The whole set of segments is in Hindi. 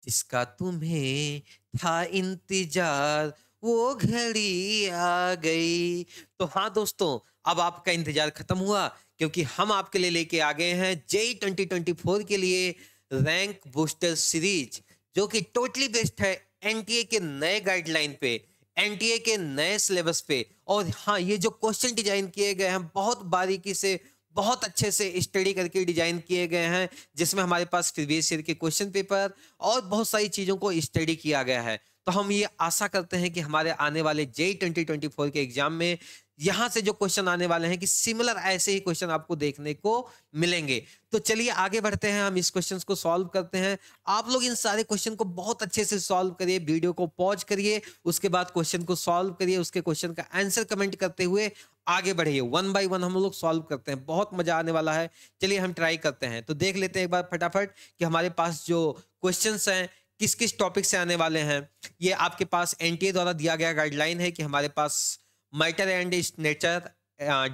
जिसका तुम्हें था इंतजार वो घड़ी आ गई। तो हाँ दोस्तों, अब आपका इंतजार खत्म हुआ क्योंकि हम आपके लिए लेके आ गए हैं जेई 2024 के लिए रैंक बूस्टर सीरीज, जो कि टोटली बेस्ड है एनटीए के नए गाइडलाइन पे, एनटीए के नए सिलेबस पे। और हाँ, ये जो क्वेश्चन डिजाइन किए गए हैं बहुत बारीकी से, बहुत अच्छे से स्टडी करके डिजाइन किए गए हैं, जिसमें हमारे पास प्रीवियस ईयर के क्वेश्चन पेपर और बहुत सारी चीजों को स्टडी किया गया है। तो हम ये आशा करते हैं कि हमारे आने वाले जेई 2024 के एग्जाम में यहाँ से जो क्वेश्चन आने वाले हैं कि सिमिलर ऐसे ही क्वेश्चन आपको देखने को मिलेंगे। तो चलिए आगे बढ़ते हैं, हम इस क्वेश्चन को सॉल्व करते हैं। आप लोग इन सारे क्वेश्चन को बहुत अच्छे से सॉल्व करिए, वीडियो को पॉज करिए, उसके बाद क्वेश्चन को सॉल्व करिए, उसके क्वेश्चन का आंसर कमेंट करते हुए आगे बढ़िए। वन बाय वन हम लोग सॉल्व करते हैं, बहुत मजा आने वाला है। चलिए हम ट्राई करते हैं। तो देख लेते हैं एक बार फटाफट कि हमारे पास जो क्वेश्चंस हैं किस किस टॉपिक से आने वाले हैं। ये आपके पास एनटीए द्वारा दिया गया गाइडलाइन है कि हमारे पास matter and its nature,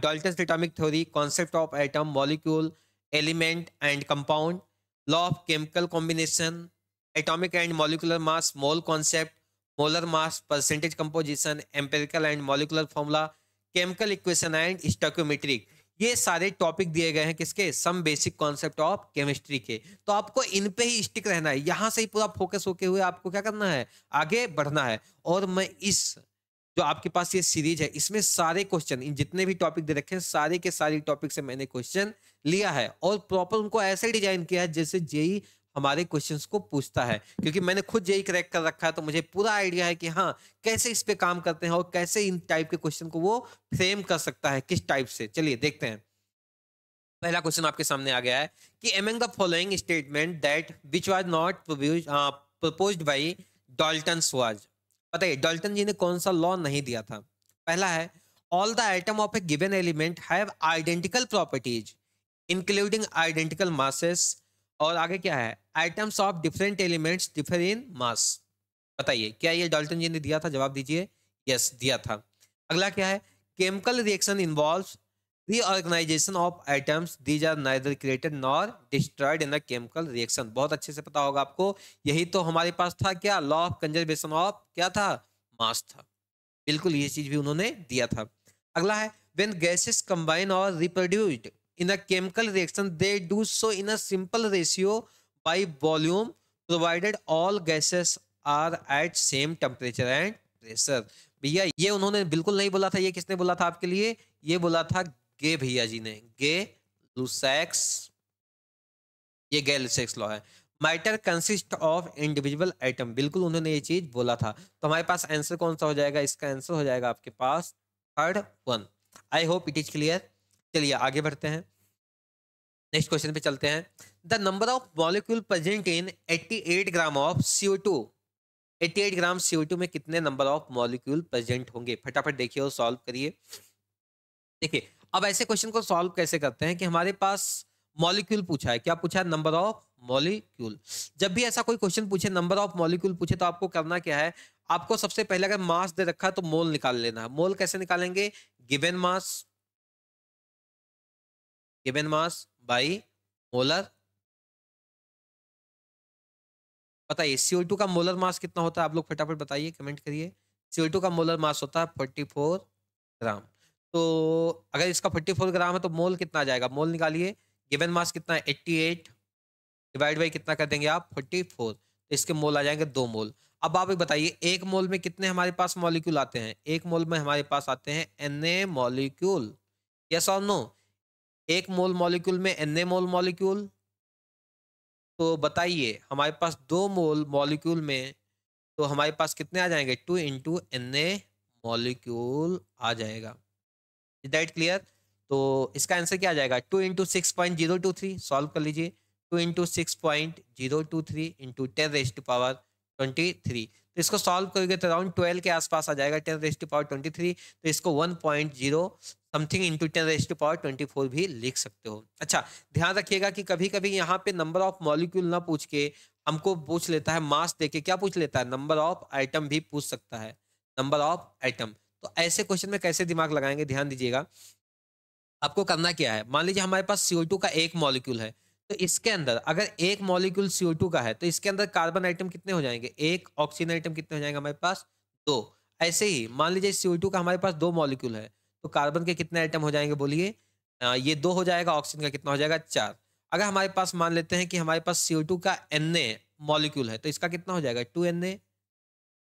Dalton's atomic theory, concept of atom, molecule, element and compound, law of chemical combination, atomic and molecular mass, mole concept, molar mass, percentage composition, empirical and molecular formula, chemical equation and stoichiometric, ये सारे टॉपिक दिए गए हैं किसके, some basic concept of chemistry के। तो आपको इन पे ही स्टिक रहना है, यहां से ही पूरा फोकस होके हुए आपको क्या करना है, आगे बढ़ना है। और मैं इस जो आपके पास ये सीरीज है इसमें सारे क्वेश्चन, इन जितने भी टॉपिक दे रखे हैं सारे के सारे टॉपिक से मैंने क्वेश्चन लिया है और प्रॉपर उनको ऐसे डिजाइन किया है जैसे जेई हमारे क्वेश्चंस को पूछता है, क्योंकि मैंने खुद जेई क्रैक कर रखा है तो मुझे पूरा आइडिया है कि हाँ कैसे इस पे काम करते हैं और कैसे इन टाइप के क्वेश्चन को वो फ्रेम कर सकता है, किस टाइप से। चलिए देखते हैं। पहला क्वेश्चन आपके सामने आ गया है कि among the following statement that which was not proposed by Dalton was, बताइए डाल्टन जी ने कौन सा लॉ नहीं दिया था। पहला है all the item of a given element have identical properties including identical masses, और आगे क्या है, items of different elements differ in mass. बताइए क्या ये डाल्टन जी ने दिया था, जवाब दीजिए। यस दिया था। अगला क्या है, chemical reaction involves reorganization of atoms, these are neither created nor destroyed in a chemical reaction। बहुत अच्छे से पता होगा आपको, यही तो हमारे पास था क्या, लॉ ऑफ कंजर्वेशन ऑफ क्या था, मास था। बिल्कुल ये चीज भी उन्होंने दिया था। अगला है when gases combine or reproduced in a chemical reaction they do so in a simple ratio by volume provided all gases are at same temperature and pressure। भैया ये उन्होंने बिल्कुल नहीं बोला था, ये किसने बोला था आपके लिए, ये बोला था गे भैया जी ने, गे लुसैक्स, ये गे लुसैक्स लॉ है। Matter consist of individual atom, बिल्कुल उन्होंने ये चीज बोला था। तो हमारे पास आंसर कौन सा हो जाएगा, इसका आंसर हो जाएगा आपके पास third one. I hope it is clear. चलिए आगे बढ़ते हैं, नेक्स्ट क्वेश्चन पे चलते हैं। The number of molecule present in 88 gram of CO2, 88 gram CO2 में कितने नंबर ऑफ मॉलिक्यूल प्रेजेंट होंगे, फटाफट देखिए और सॉल्व करिए। देखिए अब ऐसे क्वेश्चन को सॉल्व कैसे करते हैं कि हमारे पास मॉलिक्यूल पूछा है, क्या पूछा है, नंबर ऑफ मॉलिक्यूल। जब भी ऐसा कोई क्वेश्चन पूछे, नंबर ऑफ मॉलिक्यूल पूछे, तो आपको करना क्या है, आपको सबसे पहले अगर मास दे रखा है तो मोल निकाल लेना है। मोल कैसे निकालेंगे, given mass, given mass by molar. बताइए CO2 का मोलर मास कितना होता है, आप लोग फटाफट बताइए, कमेंट करिए। CO2 का मोलर मास होता है 44 ग्राम। तो अगर इसका 44 ग्राम है तो मोल कितना आ जाएगा, मोल निकालिए। गिवन मास कितना है 88, डिवाइड बाई कितना कर देंगे आप 44, तो इसके मोल आ जाएंगे 2 मोल। अब आप बताइए एक मोल में कितने हमारे पास मॉलिक्यूल आते हैं, एक मोल में हमारे पास आते हैं Na मॉलिक्यूल, यस और नो। एक मोल मॉलिक्यूल में Na मोल मॉलिक्यूल, तो बताइए हमारे पास 2 मोल मॉलिक्यूल में तो हमारे पास कितने आ जाएंगे, 2 इंटू Na मॉलिक्यूल आ जाएगा। Is that clear. तो इसका आंसर क्या आ जाएगा, 2 इंटू 6.023, सॉल्व कर लीजिए। 2 इंटू 6.023 इंटू 10⁻23, तो इसको सॉल्व करोगे तो अराउंड 12 के आसपास आ जाएगा, 10⁻23। तो इसको 1.0 समथिंग इंटू 10⁻24 भी लिख सकते हो। अच्छा ध्यान रखिएगा कि कभी कभी यहाँ पे नंबर ऑफ मॉलिक्यूल ना पूछ के हमको पूछ लेता है मास देके, क्या पूछ लेता है, नंबर ऑफ आइटम भी पूछ सकता है, नंबर ऑफ आइटम। तो ऐसे क्वेश्चन में कैसे दिमाग लगाएंगे, ध्यान दीजिएगा। आपको करना क्या है, मान लीजिए हमारे पास CO2 का एक मॉलिक्यूल है, तो इसके अंदर अगर एक मॉलिक्यूल CO2 का है तो इसके अंदर कार्बन आइटम कितने हो जाएंगे, एक ऑक्सीजन आइटम कितने हो जाएंगे हमारे पास, दो। ऐसे ही मान लीजिए CO2 का हमारे पास दो मॉलिक्यूल है तो कार्बन के कितने आइटम हो जाएंगे बोलिए, ये दो हो जाएगा, ऑक्सीजन का कितना हो जाएगा, चार। अगर हमारे पास मान लेते हैं कि हमारे पास CO2 का Na मॉलिक्यूल है तो इसका कितना हो जाएगा, 2Na।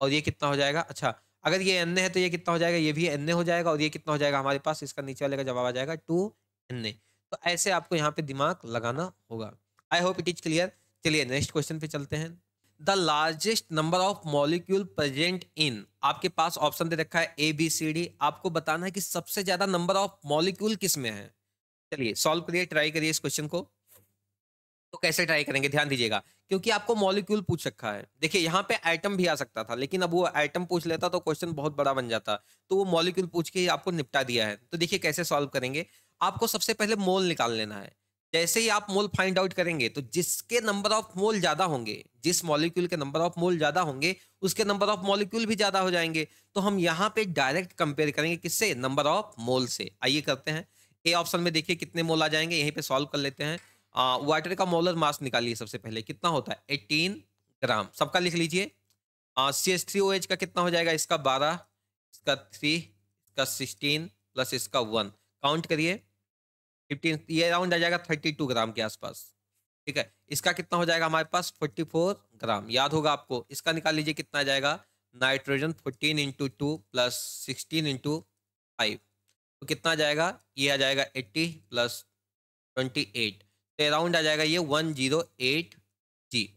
और ये कितना हो जाएगा, अच्छा अगर ये Na है तो ये कितना हो जाएगा, ये भी Na हो जाएगा। और ये कितना हो जाएगा हमारे पास, इसका नीचे वाले का जवाब आ जाएगा 2Na। तो ऐसे आपको यहाँ पे दिमाग लगाना होगा। आई होप इट इज क्लियर। चलिए नेक्स्ट क्वेश्चन पे चलते हैं। The largest number of molecule present इन, आपके पास ऑप्शन दे रखा है ABCD, आपको बताना है कि सबसे ज्यादा नंबर ऑफ मॉलिक्यूल किस में है। चलिए सॉल्व करिए, ट्राई करिए इस क्वेश्चन को। तो कैसे ट्राई करेंगे, ध्यान दीजिएगा, क्योंकि आपको मॉलिक्यूल पूछ रखा है। देखिए यहाँ पे एटम भी आ सकता था, लेकिन अब वो एटम पूछ लेता तो क्वेश्चन बहुत बड़ा बन जाता। तो वो मॉलिक्यूल पूछ के ही आपको निपटा दिया है। तो देखिए कैसे सॉल्व करेंगे। आपको सबसे पहले मोल निकाल लेना है। जैसे ही आप मोल फाइंड आउट करेंगे तो जिसके नंबर ऑफ मोल ज्यादा होंगे, जिस मॉलिक्यूल के नंबर ऑफ मोल ज्यादा होंगे, उसके नंबर ऑफ मॉलिक्यूल भी ज्यादा हो जाएंगे। तो हम यहाँ पे डायरेक्ट कंपेयर करेंगे किससे, नंबर ऑफ मोल से। आइए करते हैं। ए ऑप्शन में देखिए कितने मोल आ जाएंगे, यहीं पे सॉल्व कर लेते हैं। वाटर का मोलर मास निकालिए सबसे पहले, कितना होता है 18 ग्राम, सबका लिख लीजिए। CH3OH का कितना हो जाएगा, इसका 12, इसका 3, इसका 16 प्लस इसका 1, काउंट करिए 15, ये अराउंड आ जाएगा 32 ग्राम के आसपास। ठीक है, इसका कितना हो जाएगा हमारे पास 44 ग्राम, याद होगा आपको। इसका निकाल लीजिए कितना आ जाएगा, नाइट्रोजन 14 इंटू 2 प्लस 16 इंटू 5, तो कितना आ जाएगा, ये आ जाएगा 80 प्लस 28, तो अराउंड आ जाएगा ये 108 G।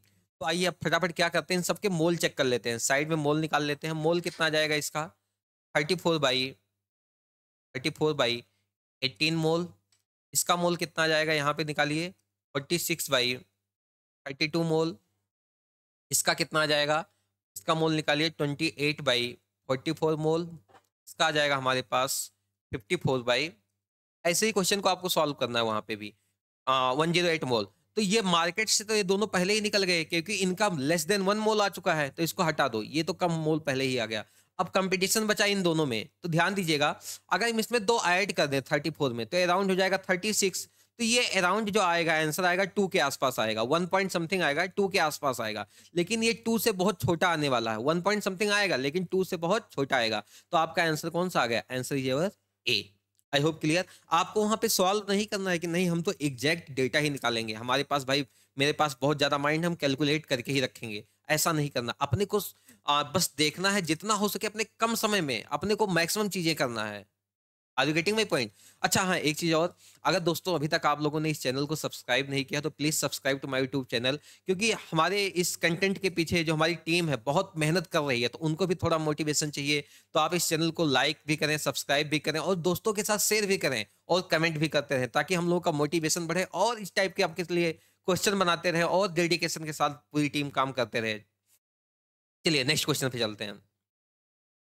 तो आइए अब फटाफट क्या करते हैं, इन सबके मोल चेक कर लेते हैं, साइड में मोल निकाल लेते हैं। मोल कितना आ जाएगा इसका 34/18 मोल। इसका मोल कितना आ जाएगा यहाँ पे निकालिए 46/32 मोल। इसका कितना आ जाएगा, इसका मोल निकालिए 28/44 मोल। इसका आ जाएगा हमारे पास 54 बाई, ऐसे ही क्वेश्चन को आपको सॉल्व करना है वहां पे भी 108 मोल। तो ये मार्केट से तो ये दोनों पहले ही निकल गए, क्योंकि इनका लेस देन 1 मोल आ चुका है, तो इसको हटा दो, ये तो कम मोल पहले ही आ गया। अब कंपटीशन बचा इन दोनों में, तो ध्यान दीजिएगा, अगर हम इसमें दो ऐड कर दें 34 में, तो अराउंड हो जाएगा 36। तो ये अराउंड जो आएगा आंसर आएगा 2 के आसपास आएगा, 1 पॉइंट समथिंग आएगा, 2 के आसपास आएगा। लेकिन ये 2 से बहुत छोटा आने वाला है, 1 पॉइंट समथिंग आएगा लेकिन 2 से बहुत छोटा आएगा। तो आपका आंसर कौन सा आ गया, answer is a. I hope clear. आपको वहां पे सॉल्व नहीं करना है कि नहीं हम तो एग्जैक्ट डेटा ही निकालेंगे, हमारे पास भाई, मेरे पास बहुत ज्यादा माइंड, हम कैलकुलेट करके ही रखेंगे, ऐसा नहीं करना। अपने को बस देखना है जितना हो सके अपने कम समय में अपने को मैक्सिमम चीजें करना है। Are you getting my point. अच्छा हाँ, एक चीज और, अगर दोस्तों अभी तक आप लोगों ने इस चैनल को सब्सक्राइब नहीं किया तो please subscribe to my YouTube channel, क्योंकि हमारे इस कंटेंट के पीछे जो हमारी टीम है बहुत मेहनत कर रही है, तो उनको भी थोड़ा मोटिवेशन चाहिए। तो आप इस चैनल को लाइक भी करें, सब्सक्राइब भी करें और दोस्तों के साथ शेयर भी करें और कमेंट भी करते रहें, ताकि हम लोगों का मोटिवेशन बढ़े और इस टाइप के आपके लिए क्वेश्चन बनाते रहे और डेडिकेशन के साथ पूरी टीम काम करते रहे। चलिए नेक्स्ट क्वेश्चन पे चलते हैं।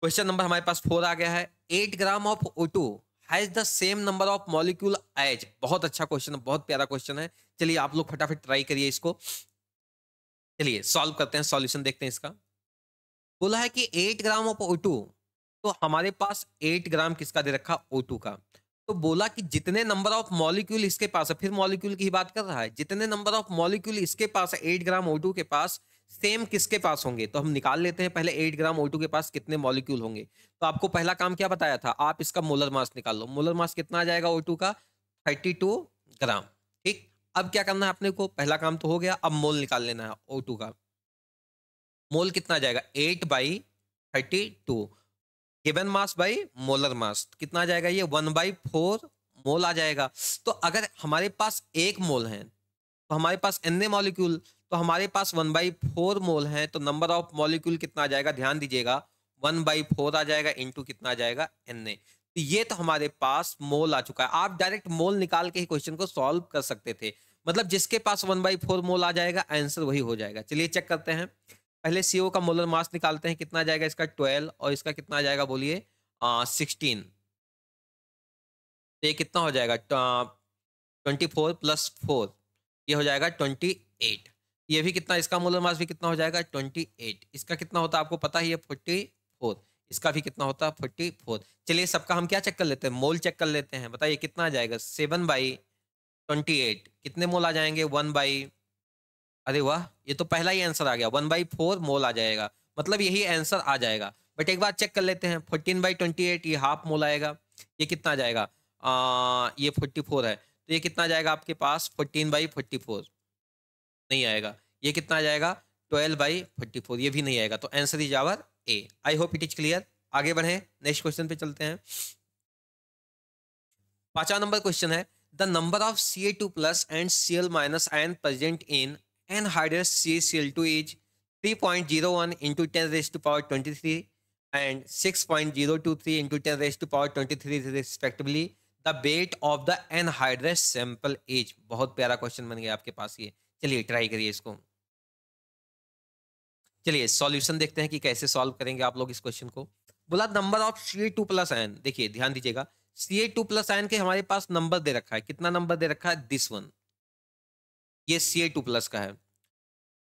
क्वेश्चन नंबर हमारे पास 4 आ गया है। 8 gram of O2 has the same number of molecule as, बहुत अच्छा क्वेश्चन है, बहुत प्यारा क्वेश्चन है। चलिए आप लोग फटाफट ट्राई करिए इसको। चलिए सॉल्व करते हैं, सॉल्यूशन देखते हैं इसका। बोला है कि 8 ग्राम ऑफ O2, तो हमारे पास 8 ग्राम किसका दे रखा, O2 का। तो बोला कि जितने नंबर ऑफ मॉलिक्यूल इसके पास है, फिर मॉलिक्यूल की ही बात कर रहा है, जितने नंबर ऑफ मॉलिक्यूल इसके पास है 8 ग्राम O2 के पास, सेम किसके पास होंगे। तो हम निकाल लेते हैं पहले 8 ग्राम O2 के पास कितने मॉलिक्यूल होंगे। तो आपको पहला काम क्या बताया था, आप इसका मोलर मास निकाल लो। मोलर मास कितना आ जाएगा O2 का, 32 ग्राम। ठीक, अब क्या करना है अपने को, पहला काम तो हो गया, अब मोल निकाल लेना है O2 का। मोल कितना आ जाएगा 8/32, given mass by molar mass कितना आ जाएगा, ये 1/4 मोल आ जाएगा। तो अगर हमारे पास एक मोल है तो हमारे पास एन मॉलिक्यूल, तो हमारे पास 1/4 मोल है, तो नंबर ऑफ मॉलिक्यूल कितना आ जाएगा, ध्यान दीजिएगा 1/4 आ जाएगा इंटू कितना आ जाएगा Na। तो ये तो हमारे पास मोल आ चुका है। आप डायरेक्ट मोल निकाल के ही क्वेश्चन को सॉल्व कर सकते थे, मतलब जिसके पास 1/4 मोल आ जाएगा आंसर वही हो जाएगा। चलिए चेक करते हैं। पहले CO का मोलर मास निकालते हैं, कितना आ जाएगा इसका 12 और इसका कितना आ जाएगा बोलिए 16। तो ये कितना हो जाएगा 24 प्लस 4, ये हो जाएगा 28। ये भी कितना, इसका मोलर मास भी कितना हो जाएगा 28। इसका कितना होता है आपको पता ही है 44। इसका भी कितना होता है 44। चलिए सबका हम क्या चेक कर लेते हैं, मोल चेक कर लेते हैं। बताइए कितना आ जाएगा 7/, 28 कितने मोल आ जाएंगे? 1/, अरे वाह, ये तो पहला ही आंसर आ गया, 1/4 मोल आ जाएगा। मतलब यही आंसर आ जाएगा। बट एक बार चेक कर लेते हैं, 14/28 ये हाफ मोल आएगा। ये कितना आ जाएगा? ये 44 है, तो ये कितना आ जाएगा आपके पास? 14/44 नहीं आएगा। ये कितना आ जाएगा? 12/44, ये भी नहीं आएगा। तो answer is our A. I hope it is clear. आगे बढ़े, नेक्स्ट क्वेश्चन पे चलते हैं। 5वां नंबर क्वेश्चन है, the number of Ca2+ and Cl- ion present in anhydrous CaCl2 is 3.01 into 10 raised to power 23 and 6.023 into 10 raised to power 23 respectively. The weight of the anhydrous sample is। बहुत प्यारा क्वेश्चन बन गया आपके पास ये। चलिए ट्राई करिए इसको। चलिए सॉल्यूशन देखते हैं कि कैसे सॉल्व करेंगे आप लोग इस क्वेश्चन को। बोला नंबर ऑफ Ca2+ आयन, देखिए ध्यान दीजिएगा, Ca2+ आयन के हमारे पास नंबर दे रखा है। कितना नंबर दे रखा है? दिस वन, ये Ca2+ का है।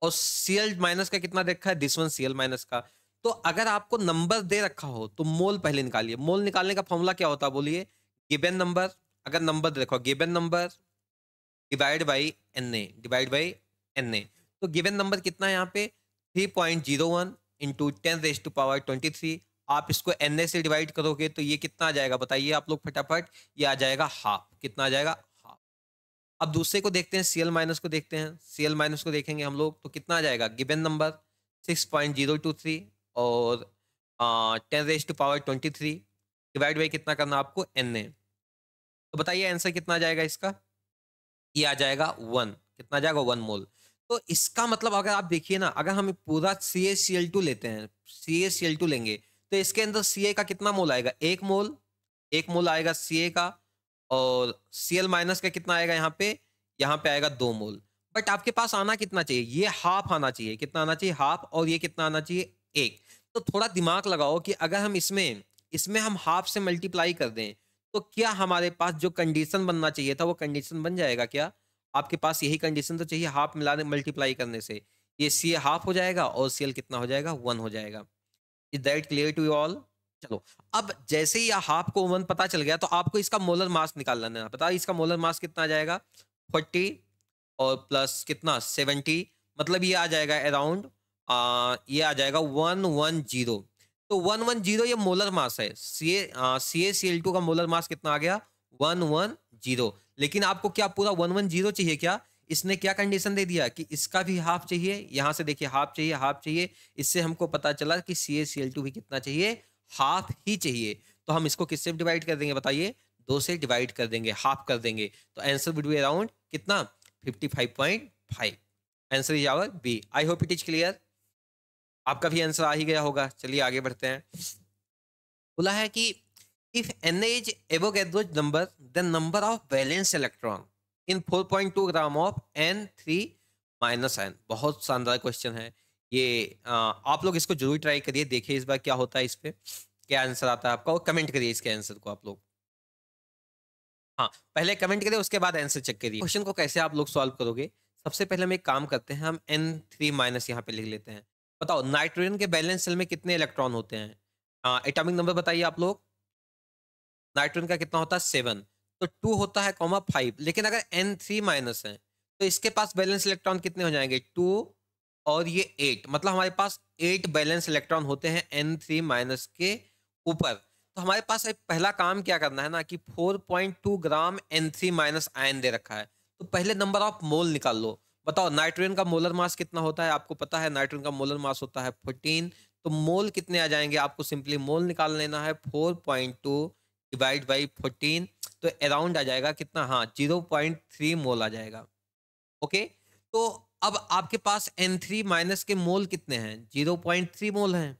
और Cl- का कितना दे रखा है? दिस वन Cl- का। तो अगर आपको नंबर दे रखा हो तो मोल पहले निकालिए। मोल निकालने का फॉर्मूला क्या होता है बोलिए? गिवन नंबर, अगर नंबर दे रखा हो, given number divide by Na, divide by Na। तो गिवन नंबर कितना है यहाँ पे? 3.01 इंटू 10⁻23। आप इसको Na से डिवाइड करोगे तो ये कितना आ जाएगा बताइए आप लोग फटाफट? ये आ जाएगा हाफ। कितना आ जाएगा? हाफ। अब दूसरे को देखते हैं, Cl- को देखते हैं। Cl- को देखेंगे हम लोग तो कितना आ जाएगा? गिवन नंबर 6.023 और 10⁻23 डिवाइड बाई कितना करना आपको? Na। तो बताइए आंसर कितना आ जाएगा इसका? ये आ जाएगा 1। कितना आ जाएगा? 1 मोल। तो इसका मतलब अगर आप देखिए ना, अगर हम पूरा CaCl2 लेते हैं, CaCl2 लेंगे तो इसके अंदर Ca का कितना मोल आएगा? 1 मोल। 1 मोल आएगा Ca का। और Cl- का कितना आएगा यहाँ पे? यहाँ पे आएगा 2 मोल। बट आपके पास आना कितना चाहिए? ये हाफ आना चाहिए। कितना आना चाहिए? हाफ। और ये कितना आना चाहिए? 1। तो थोड़ा दिमाग लगाओ कि अगर हम इसमें इसमें हम हाफ से मल्टीप्लाई कर दें तो क्या हमारे पास जो कंडीशन बनना चाहिए था वो कंडीशन बन जाएगा क्या? आपके पास यही कंडीशन तो चाहिए हाफ मिलाने मल्टीप्लाई करने से। ये Ca हाफ हो जाएगा और Cl कितना हो जाएगा? 1 हो जाएगा। Is that clear to you all? चलो, अब जैसे ही हाफ को 1 पता चल गया तो आपको इसका मोलर मास निकाल लेना है। पता है इसका मोलर मास कितना आ जाएगा? 40 और प्लस कितना? 70। मतलब ये आ जाएगा अराउंड, ये आ जाएगा 110। तो 110 ये मोलर मास है। CaCl2 का मोलर मास कितना आ गया? 110। लेकिन आपको क्या पूरा 110 चाहिए क्या? इसने क्या कंडीशन दे दिया कि इसका भी हाफ चाहिए। यहां से देखिए हाफ चाहिए, हाफ चाहिए। इससे हमको पता चला कि CaCl2 भी कितना चाहिए? हाफ ही चाहिए। तो हम इसको किससे डिवाइड कर देंगे बताइए? 2 से डिवाइड कर देंगे, हाफ कर देंगे। तो आंसर वुड बी अराउंड कितना? 55.5। Answer is our B. I hope it is clear. आपका भी आंसर आ ही गया होगा। चलिए आगे बढ़ते हैं। बोला है कि if Na is Avogadro's number, then number of valence electron in 4.2 gram of N3- ion. बहुत शानदार क्वेश्चन है ये। आप लोग इसको जरूर ट्राई करिए, देखिए इस बार क्या होता है, इस पे क्या आंसर आता है आपका, और कमेंट करिए इसके आंसर को आप लोग। हाँ, पहले कमेंट करिए उसके बाद आंसर चेक करिए। क्वेश्चन को कैसे आप लोग सॉल्व करोगे? सबसे पहले हम एक काम करते हैं, हम N3- यहाँ पे लिख लेते हैं। बताओ नाइट्रोजन के बैलेंस सेल में कितने इलेक्ट्रॉन होते हैं? एटॉमिक नंबर बताइए आप लोग। नाइट्रोजन का कितना होता है? 7। तो 2 होता है कॉमा 5। लेकिन अगर N3- है तो इसके पास बैलेंस इलेक्ट्रॉन कितने हो जाएंगे? 2 और ये 8। मतलब हमारे पास 8 बैलेंस इलेक्ट्रॉन होते हैं N3- के ऊपर। तो हमारे पास एक पहला काम क्या करना है ना कि 4.2 ग्राम N3- आयन दे रखा है। तो पहले नंबर ऑफ मोल निकाल लो। बताओ नाइट्रोजन का मोलर मास कितना होता है? आपको पता है नाइट्रोजन का मोलर मास होता है 14। तो मोल कितने आ जाएंगे? आपको सिंपली मोल निकाल लेना है, 4.2 डिवाइड बाई 14। तो अराउंड आ जाएगा कितना? हाँ, 0.3 मोल आ जाएगा। ओके, तो अब आपके पास N3- के मोल कितने हैं? 0.3 मोल हैं।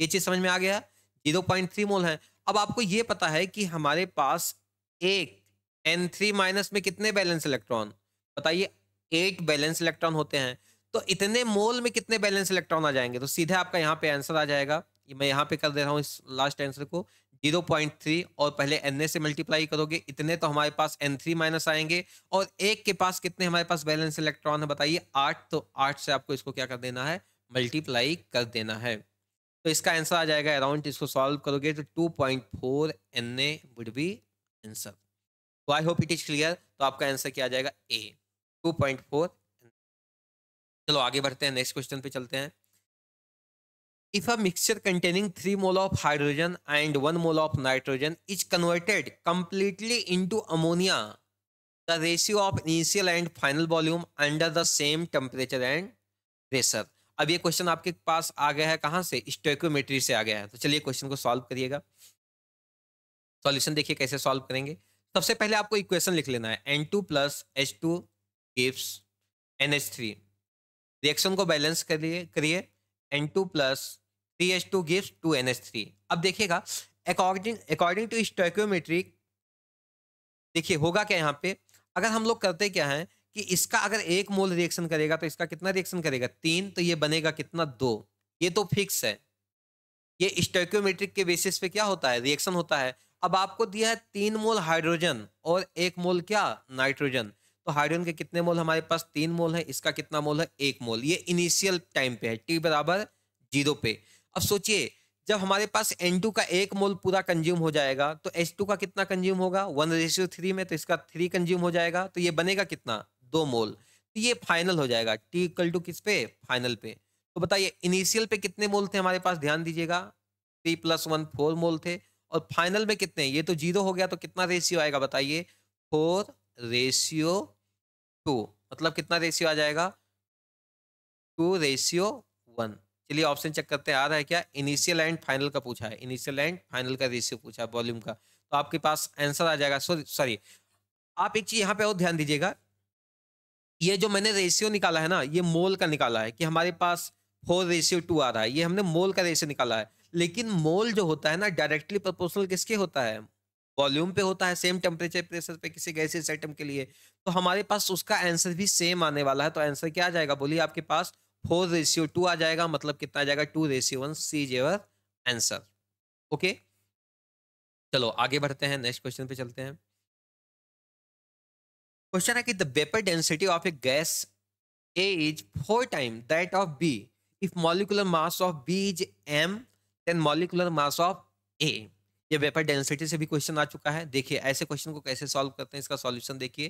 ये चीज समझ में आ गया? 0.3 मोल है। अब आपको ये पता है कि हमारे पास एक N3- में कितने बैलेंस इलेक्ट्रॉन? बताइए। 8 बैलेंस इलेक्ट्रॉन होते हैं। तो इतने मोल में कितने बैलेंस इलेक्ट्रॉन आ जाएंगे? तो सीधे आपका यहाँ पे आंसर आ जाएगा। मैं यहाँ पे कर दे रहा हूँ इस लास्ट आंसर को। 0.3 और पहले Na से मल्टीप्लाई करोगे, इतने तो हमारे पास N3- आएंगे। और एक के पास कितने हमारे पास बैलेंस इलेक्ट्रॉन है बताइए? 8। तो 8 से आपको इसको क्या कर देना है? मल्टीप्लाई कर देना है। तो इसका आंसर आ जाएगा अराउंड, इसको सॉल्व करोगे तो 2.4 Na वुड बी आंसर। तो I hope it is clear. तो आपका आंसर क्या आ जाएगा? ए, 2.4। चलो आगे बढ़ते हैं, नेक्स्ट क्वेश्चन पे चलते हैं। If a mixture containing 3 mole of hydrogen and 1 mole of nitrogen is converted completely into ammonia, the ratio of initial and final volume under the same temperature and pressure। अब ये क्वेश्चन आपके पास आ गया है कहाँ से? स्टोइकोमेट्री से आ गया है। तो चलिए क्वेश्चन को सॉल्व करिएगा। सॉल्यूशन देखिए कैसे सॉल्व करेंगे। सबसे पहले आपको इक्वेशन लिख लेना है, N2 plus H2 gives NH3। Reaction को बैलेंस करिए करिए, N2 plus 3H2 gives 2NH3। अब देखिएगा, अकॉर्डिंग अकॉर्डिंग टू स्टोइकोमेट्री, देखिए होगा क्या यहाँ पे। अगर हम लोग करते क्या है कि इसका अगर 1 मोल रिएक्शन करेगा तो इसका कितना रिएक्शन करेगा? 3। तो ये बनेगा कितना? 2। ये तो फिक्स है। ये स्टोइकोमेट्रिक के बेसिस पे क्या होता है? रिएक्शन होता है। अब आपको दिया है 3 मोल हाइड्रोजन और 1 मोल क्या? नाइट्रोजन। तो हाइड्रोजन के कितने मोल हमारे पास? 3 मोल है। इसका कितना मोल है? 1 मोल। ये इनिशियल टाइम पे है, टी बराबर 0 पे। अब सोचिए, जब हमारे पास N2 का 1 मोल पूरा कंज्यूम हो जाएगा तो H2 का कितना कंज्यूम होगा? 1:3 में। तो इसका 3 कंज्यूम हो जाएगा, तो ये बनेगा कितना? 2 मोल। तो ये फाइनल हो जाएगा, टी इक्वल टू किस पे? फाइनल पे। तो बताइए इनिशियल पे कितने मोल थे हमारे पास? ध्यान दीजिएगा, 3 + 1 4 मोल थे। और फाइनल में कितने? ये तो 0 हो गया, तो कितना रेशियो आएगा बताइए? 4:2। मतलब कितना रेशियो आ जाएगा? 2:1। चलिए ऑप्शन चेक करते हैं, आ रहा है क्या? इनिशियल एंड फाइनल का पूछा है, इनिशियल एंड फाइनल का रेशियो पूछा है वॉल्यूम का। तो आपके पास आंसर आ जाएगा। सॉरी सॉरी, आप एक चीज यहाँ पे और ध्यान दीजिएगा, ये जो मैंने रेशियो निकाला है ना, ये मोल का निकाला है कि हमारे पास 4:2 आ रहा है। ये हमने मोल का रेशियो निकाला है। लेकिन मोल जो होता है ना, डायरेक्टली प्रोपोर्शनल किसके होता है? वॉल्यूम पे होता है, सेम टेम्परेचर प्रेशर पे किसी गैसियस आइटम के लिए। तो हमारे पास उसका आंसर भी सेम आने वाला है। तो आंसर क्या आ जाएगा बोलिए? आपके पास 4:2 आ जाएगा। मतलब कितना आ जाएगा? 2:1। सी इज योर आंसर। ओके, चलो आगे बढ़ते हैं, नेक्स्ट क्वेश्चन पे चलते हैं। क्वेश्चन है कि the vapour density of A gas A is 4 times that of B. If molecular mass of B is m, then molecular mass of A। ये वेपर डेंसिटी से भी क्वेश्चन आ चुका है। देखिए ऐसे क्वेश्चन को कैसे सॉल्व करते हैं, इसका सॉल्यूशन देखिए।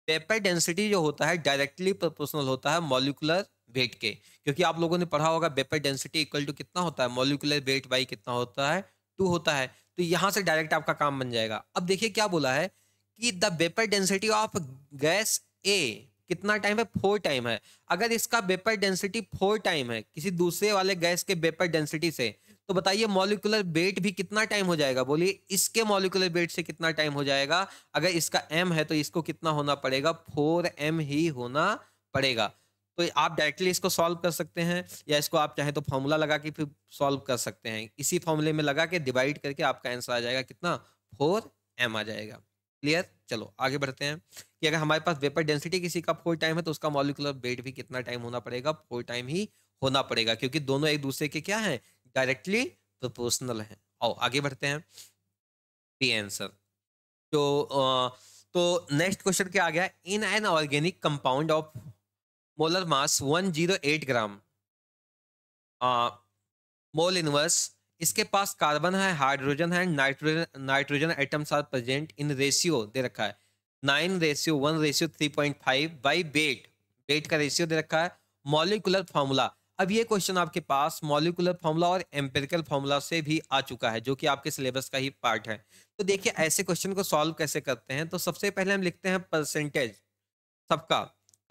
वेपर डेंसिटी जो होता है डायरेक्टली प्रोपोर्शनल होता है मॉलिक्यूलर वेट के। क्योंकि आप लोगों ने पढ़ा होगा वेपर डेंसिटी इक्वल टू कितना होता है? मॉलिक्यूलर वेट बाई कितना होता है? 2 होता है। तो यहां से डायरेक्ट आपका काम बन जाएगा। अब देखिए क्या बोला है कि the vapour density of gas A कितना टाइम है? 4 टाइम है। अगर इसका वेपर डेंसिटी 4 टाइम है किसी दूसरे वाले गैस के वेपर डेंसिटी से, तो बताइए मॉलिक्यूलर वेट भी कितना टाइम हो जाएगा? बोलिए इसके मॉलिक्यूलर वेट से कितना टाइम हो जाएगा? अगर इसका m है तो इसको कितना होना पड़ेगा? 4m ही होना पड़ेगा। तो आप डायरेक्टली इसको सॉल्व कर सकते हैं, या इसको आप चाहे तो फॉर्मूला लगा के फिर सॉल्व कर सकते हैं। इसी फॉर्मूले में लगा के डिवाइड करके आपका आंसर आ जाएगा कितना? 4m आ जाएगा। क्लियर? चलो आगे बढ़ते हैं कि अगर हमारे पास वेपर डेंसिटी किसी का 4 टाइम है तो उसका मॉलिक्यूलर वेट भी कितना टाइम होना पड़ेगा? 4 टाइम ही होना पड़ेगा, क्योंकि दोनों एक दूसरे के क्या है? डायरेक्टली प्रोपोर्शनल है। आओ आगे बढ़ते हैं, बी आंसर। तो तो नेक्स्ट क्वेश्चन क्या आ गया? In an organic compound of molar mass 108 gram mole inverse, इसके पास कार्बन है, हाइड्रोजन है, nitrogen nitrogen atoms are present in ratio दे रखा है 9:1:3.5 बाई वेट। वेट का रेशियो दे रखा है। मॉलिक्यूलर फॉर्मूला, अब ये क्वेश्चन आपके पास मॉलिक्यूलर फॉर्मूला और एम्पिरिकल फॉर्मूला से भी आ चुका है, जो कि आपके सिलेबस का ही पार्ट है। तो देखिए ऐसे क्वेश्चन को सॉल्व कैसे करते हैं। तो सबसे पहले हम लिखते हैं परसेंटेज सबका।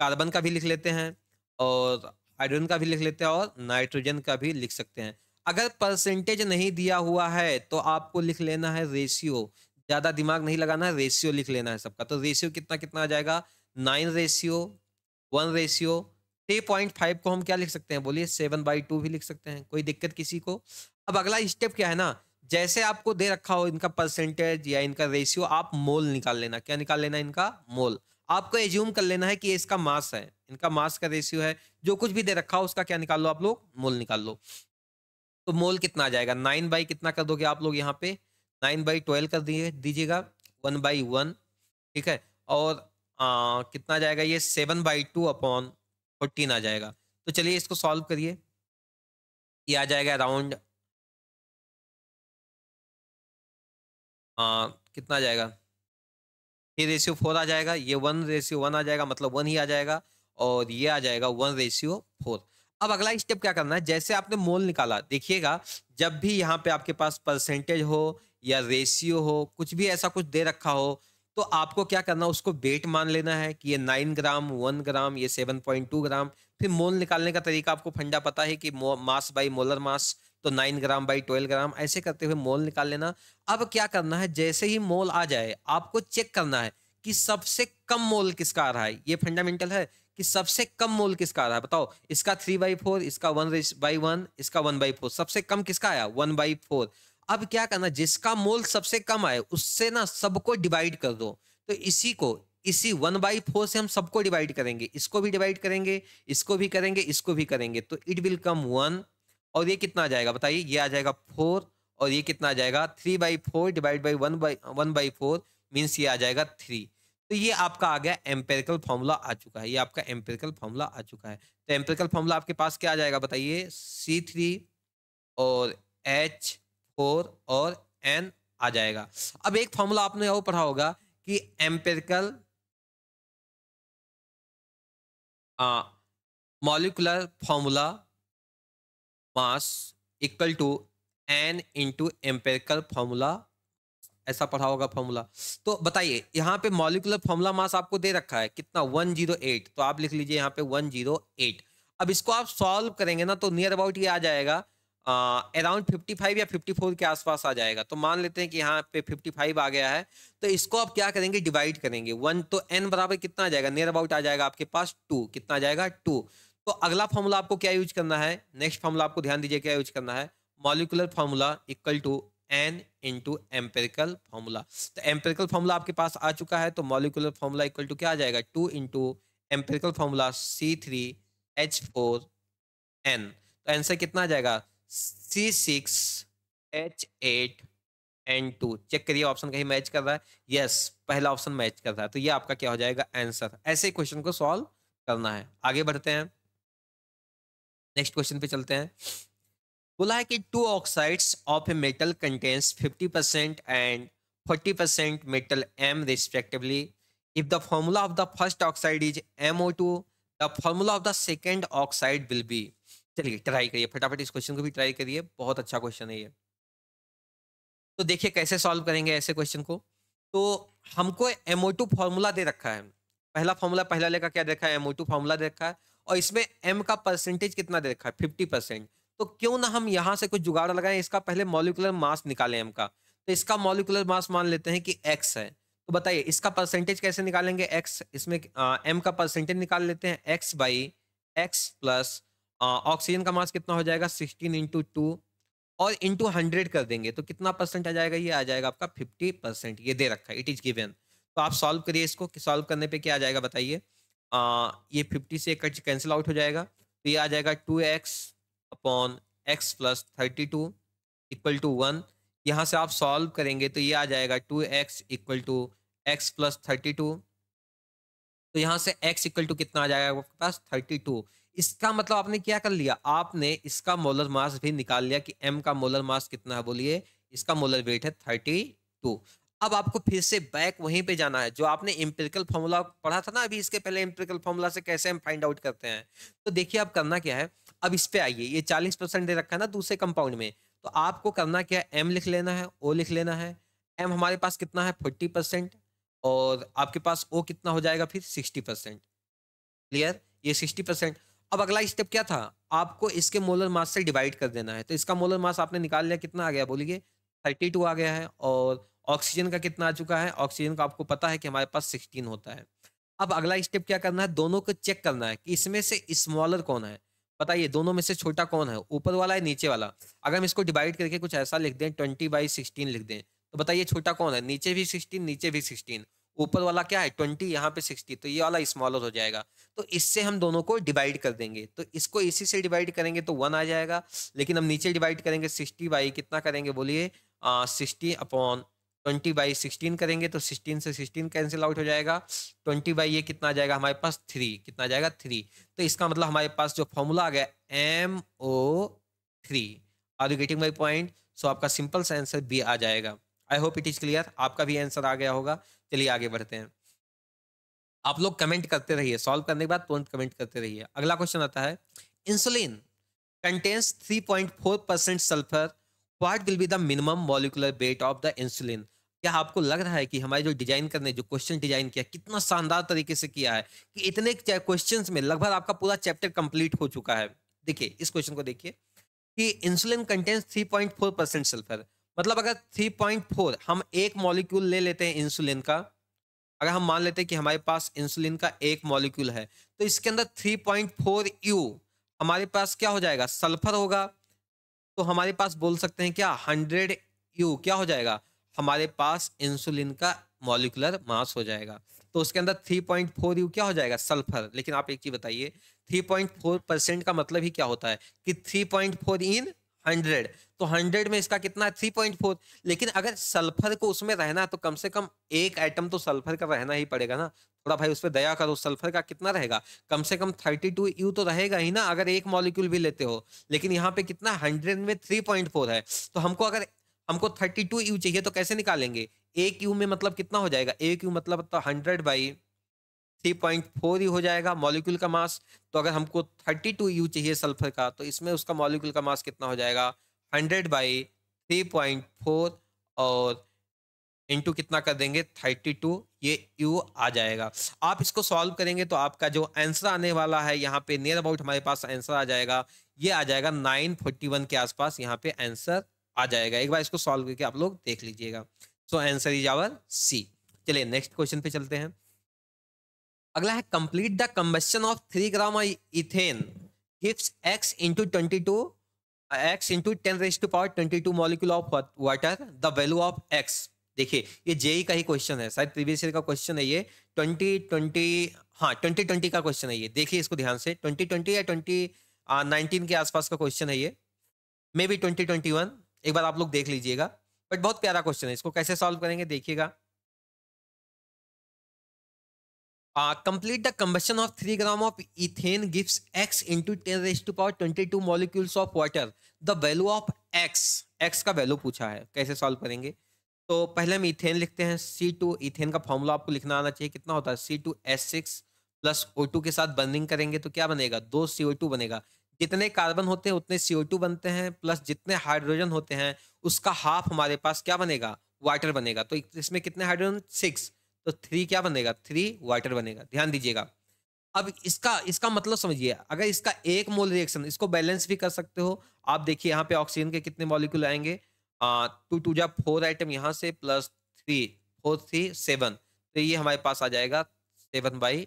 कार्बन का भी लिख लेते हैं और हाइड्रोजन का भी लिख लेते हैं और नाइट्रोजन का भी लिख सकते हैं। अगर परसेंटेज नहीं दिया हुआ है तो आपको लिख लेना है रेशियो। ज्यादा दिमाग नहीं लगाना है, रेशियो लिख लेना है सबका। तो रेशियो कितना कितना आ जाएगा? 9:1। 3.5 को हम क्या लिख सकते हैं? बोलिए 7/2 भी लिख सकते हैं। कोई दिक्कत किसी को? अब अगला स्टेप क्या है ना, जैसे आपको दे रखा हो इनका परसेंटेज या इनका रेशियो, आप मोल निकाल लेना। क्या निकाल लेना? इनका मोल। आपको एज्यूम कर लेना है कि ये इसका मास है, इनका मास का रेशियो है। जो कुछ भी दे रखा हो उसका क्या निकाल लो आप लोग? मोल निकाल लो। तो मोल कितना आ जाएगा? 9 बाई कितना कर दोगे आप लोग यहाँ पे? 9/12 कर दिए दीजिएगा, 1/1। ठीक है। और कितना आ जाएगा? ये 7/2/14 आ जाएगा। तो चलिए इसको सॉल्व करिए। ये आ जाएगा अराउंड कितना आ जाएगा? ये रेशियो 4 आ जाएगा, ये 1:1 आ जाएगा, मतलब 1 ही आ जाएगा, और ये आ जाएगा 1:4। अब अगला स्टेप क्या करना है, जैसे आपने मोल निकाला, देखिएगा जब भी यहाँ पे आपके पास परसेंटेज हो या रेशियो हो, कुछ भी ऐसा कुछ दे रखा हो, तो आपको क्या करना है, उसको वेट मान लेना है कि ये 9 ग्राम, 1 ग्राम, ये 7.2 ग्राम। फिर मोल निकालने का तरीका आपको फंडा पता है कि मास बाई मोलर मास, तो 9 ग्राम बाई 12 ग्राम, ऐसे करते हुए मोल निकाल लेना। अब क्या करना है, जैसे ही मोल आ जाए आपको चेक करना है कि सबसे कम मोल किसका आ रहा है। ये फंडामेंटल है कि सबसे कम मोल किसका आ रहा है। बताओ, इसका 3/4, इसका 1/1, इसका 1/4, सबसे कम किसका आया, 1/4। अब क्या करना, जिसका मोल सबसे कम आए उससे ना सबको डिवाइड कर दो। तो इसी 1/4 से हम सबको डिवाइड करेंगे, इसको भी डिवाइड करेंगे, इसको भी करेंगे, इसको भी करेंगे, तो इट विल कम 1। और ये कितना आ जाएगा बताइए, ये आ जाएगा 4, और ये कितना आ जाएगा, 3/4 डिवाइड बाई 1/4 मीन्स ये आ जाएगा 3। तो ये आपका आ गया एम्पेरिकल फॉर्मूला आ चुका है, ये आपका एम्पेरिकल फॉर्मूला आ चुका है। तो एम्पेरिकल फॉर्मूला आपके पास क्या आ जाएगा बताइए, C3 और H4 और N आ जाएगा। अब एक फॉर्मूला आपने और पढ़ा होगा कि empirical molecular formula mass equal to N into empirical formula, ऐसा पढ़ा होगा फॉर्मूला। तो बताइए, यहाँ पे मॉलिक्यूलर फॉर्मूला मास आपको दे रखा है कितना, 108, तो आप लिख लीजिए यहाँ पे 108। अब इसको आप सॉल्व करेंगे ना, तो नियर अबाउट ये आ जाएगा अराउंड 55 या 54 के आसपास आ जाएगा। तो मान लेते हैं कि यहाँ पे 55 आ गया है, तो इसको आप क्या करेंगे, डिवाइड करेंगे 1, तो n बराबर कितना आ जाएगा, नियर अबाउट आ जाएगा आपके पास 2, कितना आ जाएगा 2। तो अगला फॉर्मूला आपको क्या यूज करना है, नेक्स्ट फॉर्मूला आपको ध्यान दीजिए क्या यूज करना है, molecular formula equal to N into empirical formula. तो एम्पेरिकल फॉर्मूला आपके पास आ चुका है, तो मॉलिक्यूलर फॉर्मूला इक्वल टू क्या आ जाएगा, 2 इंटू एम्पेरिकल फॉर्मूला C3H4N। तो आंसर कितना आ जाएगा, C6H8N2। चेक करिए ऑप्शन कहीं मैच कर रहा है, यस पहला ऑप्शन मैच कर रहा है। तो ये आपका क्या हो जाएगा आंसर। ऐसे क्वेश्चन को सॉल्व करना है। आगे बढ़ते हैं, नेक्स्ट क्वेश्चन पे चलते हैं। बोला है कि two oxides of a metal contains 50% and 40% metal M respectively. If the formula of the first oxide is MO2, the formula of the second oxide will be. चलिए ट्राई करिए, फटाफट इस क्वेश्चन को भी ट्राई करिए, बहुत अच्छा क्वेश्चन है ये। तो देखिए कैसे सॉल्व करेंगे ऐसे क्वेश्चन को। तो हमको MO2 फॉर्मूला दे रखा है, पहला फॉर्मूला, पहला लेखा क्या दे रखा है, MO2 फॉर्मूला दे रखा है, और इसमें M का परसेंटेज कितना दे रखा है, 50%। तो क्यों ना हम यहाँ से कुछ जुगाड़ लगाएं, इसका पहले मॉलिक्यूलर मास निकालें M का। तो इसका मॉलिक्यूलर मास मान लेते हैं कि X है। तो बताइए इसका परसेंटेज कैसे निकालेंगे, X, इसमें M का परसेंटेज निकाल लेते हैं, X by X plus oxygen का मास कितना हो जाएगा, 16 इंटू 2 और इंटू 100 कर देंगे, तो कितना परसेंट आ जाएगा, ये आ जाएगा आपका 50%। ये दे रखा है, इट इज गिवन। तो आप सॉल्व करिए इसको, कि सॉल्व करने पे क्या आ जाएगा बताइए। ये 50 से कैंसिल आउट हो जाएगा, तो ये आ जाएगा 2x upon x plus 32 equal to 1। यहाँ से आप सॉल्व करेंगे तो ये आ जाएगा 2x equal to x plus 32। तो यहाँ से x इक्वल टू कितना आ जाएगा आपके पास, 32। इसका मतलब आपने क्या कर लिया, आपने इसका मोलर मास भी निकाल लिया कि m का मोलर मास कितना है, बोलिए इसका मोलर वेट है 32। अब आपको फिर से बैक वहीं पे जाना है जो आपने एम्पिरिकल फॉर्मूला पढ़ा था ना अभी इसके पहले, एम्पिरिकल फॉर्मूला से कैसे हम फाइंड आउट करते हैं। तो देखिए आप करना क्या है, अब इस पे आइए, ये 40% दे रखा है ना दूसरे कंपाउंड में, तो आपको करना क्या है, m लिख लेना है, o लिख लेना है। m हमारे पास कितना है 40%, और आपके पास O कितना हो जाएगा फिर 60%। क्लियर, ये 60%। अब अगला स्टेप क्या था, आपको इसके मोलर मास से डिवाइड कर देना है। तो इसका मोलर मास आपने निकाल लिया, कितना आ गया बोलिए, 32 आ गया है। और ऑक्सीजन का कितना आ चुका है, ऑक्सीजन का आपको पता है कि हमारे पास 16 होता है। अब अगला स्टेप क्या करना है, दोनों को चेक करना है कि इसमें से स्मॉलर कौन है। बताइए दोनों में से छोटा कौन है, ऊपर वाला है नीचे वाला। अगर हम इसको डिवाइड करके कुछ ऐसा लिख दें, 20/16 लिख दें, तो बताइए छोटा कौन है, नीचे भी 16, नीचे भी 16, ऊपर वाला क्या है 20, यहाँ पे 60, तो ये वाला स्मॉलर हो जाएगा। तो इससे हम दोनों को डिवाइड कर देंगे, तो इसको इसी से डिवाइड करेंगे तो 1 आ जाएगा। लेकिन हम नीचे डिवाइड करेंगे 60 बाई कितना करेंगे बोलिए, 60 अपॉन 20/16 करेंगे, तो 16 से 16 कैंसिल आउट हो जाएगा। 20 बाई ये कितना आ जाएगा हमारे पास 3, कितना आ जाएगा 3। तो इसका मतलब हमारे पास जो फॉर्मूला आ गया MO3। Are you getting my point. So आपका सिंपल सा आंसर बी आ जाएगा। I hope it is clear, आपका भी आंसर आ गया होगा। चलिए आगे बढ़ते हैं। आप लोग कमेंट करते रहिए, सॉल्व करने के बाद तुरंत कमेंट करते रहिए। अगला क्वेश्चन आता है, insulin contains 3.4% sulphur, what will be the minimum molecular weight of the insulin. क्या आपको लग रहा है कि हमारे जो डिजाइन करने, जो क्वेश्चन डिजाइन किया, कितना शानदार तरीके से किया है कि इतने क्वेश्चंस में लगभग आपका पूरा चैप्टर कंप्लीट हो चुका है। देखिए इस क्वेश्चन को देखिए कि इंसुलिन कंटेन्स 3.4% सल्फर, मतलब अगर 3.4 हम एक मॉलिक्यूल ले लेते हैं इंसुलिन का, अगर हम मान लेते हैं कि हमारे पास इंसुलिन का एक मॉलिक्यूल है, तो इसके अंदर 3.4 यू हमारे पास क्या हो जाएगा, सल्फर होगा। तो हमारे पास बोल सकते हैं क्या, 100 यू क्या हो जाएगा, हमारे पास इंसुलिन का मॉलिक्यूलर मास हो जाएगा। तो उसके अंदर 3.4 यू क्या हो जाएगा, सल्फर। लेकिन आप एक चीज बताइए, 3.4% का मतलब ही क्या होता है कि 3.4 इन 100, तो 100 में इसका कितना है, 3.4। लेकिन अगर सल्फर को उसमें रहना है तो कम से कम एक एटम तो सल्फर का रहना ही पड़ेगा ना। थोड़ा भाई उस पर दया करो, सल्फर का कितना रहेगा, कम से कम 32 यू तो रहेगा ही ना, अगर एक मॉलिक्यूल भी लेते हो। लेकिन यहाँ पे कितना, 100 में 3.4 है, तो हमको अगर हमको 32 यू चाहिए तो कैसे निकालेंगे, एक यू में मतलब कितना हो जाएगा, एक यू मतलब तो 100/3.4 ही हो जाएगा मॉलिक्यूल का मास। तो अगर हमको 32 यू चाहिए सल्फर का, तो इसमें उसका मॉलिक्यूल का मास कितना हो जाएगा, 100/3.4 और इंटू कितना कर देंगे, 32, ये यू आ जाएगा। आप इसको सॉल्व करेंगे तो आपका जो आंसर आने वाला है यहाँ पे नियर अबाउट हमारे पास आंसर आ जाएगा, ये आ जाएगा 941 के आसपास यहाँ पे आंसर आ जाएगा। एक बार इसको सॉल्व करके आप लोग देख लीजिएगा। So answer is our C. चलिए नेक्स्ट क्वेश्चन पे चलते हैं। अगला है, complete the combustion of 3 gram ethane gives x into 22 x into 10⁻22 molecule of water, the value of x। देखिए ये जेई का ही क्वेश्चन है, शायद प्रीवियस ईयर का क्वेश्चन है ये, 2020, हाँ 2020 का क्वेश्चन है ये। देखिए इसको ध्यान से, 2020 या 2019 के आसपास का क्वेश्चन है ये, मे बी 2021, एक बार आप लोग देख लीजिएगा। बट बहुत प्यारा क्वेश्चन है, इसको कैसे सॉल्व करेंगे देखिएगा। Complete the combustion of 3 gram of ethane gives x into 10 raised to power 22 molecules of water. The value of x, x का वैल्यू पूछा है, कैसे सॉल्व करेंगे। तो पहले हम इथेन लिखते हैं, C2, इथेन का फॉर्मूला आपको लिखना आना चाहिए, कितना होता है C2H6 प्लस O2 के साथ बर्निंग करेंगे तो क्या बनेगा, 2 CO2 बनेगा। जितने कार्बन होते हैं उतने CO2 बनते हैं, प्लस जितने हाइड्रोजन होते हैं उसका हाफ हमारे पास क्या बनेगा, वाटर बनेगा। तो इसमें कितने हाइड्रोजन, 6, तो 3 क्या बनेगा, 3 वाटर बनेगा। ध्यान दीजिएगा। अब इसका इसका मतलब समझिए, अगर इसका एक मोल रिएक्शन, इसको बैलेंस भी कर सकते हो आप। देखिए यहाँ पे ऑक्सीजन के कितने मॉलिक्यूल आएंगे, 2 आइटम यहाँ से प्लस 3, 4 3 7, तो ये हमारे पास आ जाएगा 7/,